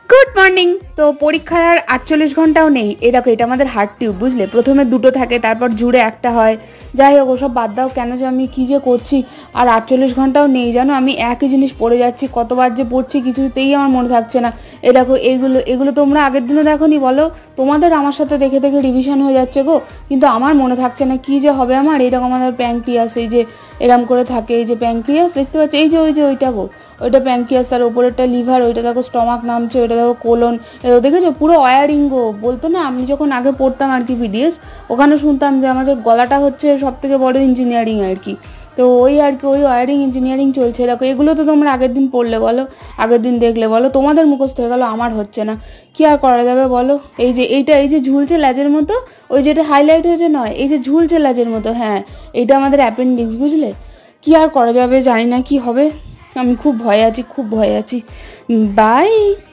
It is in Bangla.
Good morning. তো পরীক্ষার আর 48 ঘন্টাও নেই। এই দেখো, এটা আমাদের হার্ট টিউব, বুঝলে? প্রথমে দুটো থাকে, তারপর জুড়ে একটা হয়। যাই হোক, ওসব বাদ দাও। কেন যে আমি কী যে করছি, আর 48 ঘন্টাও নেই, জানো? আমি একই জিনিস পড়ে যাচ্ছি, কতবার যে পড়ছি কিছুতেই আমার মনে থাকছে না। এই দেখো, এইগুলো এগুলো তোমরা আগের দিনও দেখো নি, বলো? তোমাদের আমার সাথে দেখে দেখে রিভিশন হয়ে যাচ্ছে গো, কিন্তু আমার মনে থাকছে না কী যে হবে আমার। এইরকম আমাদের প্যাঙ্ক্রিয়াস, এই যে এরম করে থাকে, এই যে প্যাঙ্ক্রিয়াস দেখতে পাচ্ছি, এই যে ওই যে ওইটা গো, ওইটা প্যাঙ্ক্রিয়াস, আর ওপরেরটা লিভার, ওইটা দেখো স্টমাক নামছে, ওইটা দেখো কোলন। দেখেছো পুরো ওয়ারিং গো। বলতো না, আমি যখন আগে পড়তাম আর কি পিডিএস, ওখানে শুনতাম যে আমাদের গলাটা হচ্ছে সব থেকে বড় ইঞ্জিনিয়ারিং আর কি। তো ওই আর কি, ওই ওয়ারিং ইঞ্জিনিয়ারিং চলছে। দেখো, এগুলো তো তোমরা আগের দিন পড়লে, বলো? আগের দিন দেখলে, বলো? তোমাদের মুখস্থ হয়ে গেলো, আমার হচ্ছে না। কি আর করা যাবে বলো? এই যে এইটা, এই যে ঝুলছে ল্যাজের মতো, ওই যেটা হাইলাইট হয়েছে নয়, এই যে ঝুলছে ল্যাজের মতো, হ্যাঁ, এইটা আমাদের অ্যাপেন্ডিক্স, বুঝলে? কি আর করা যাবে, জানি না কি হবে। আমি খুব ভয়ে আছি, খুব ভয়ে আছি। বাই।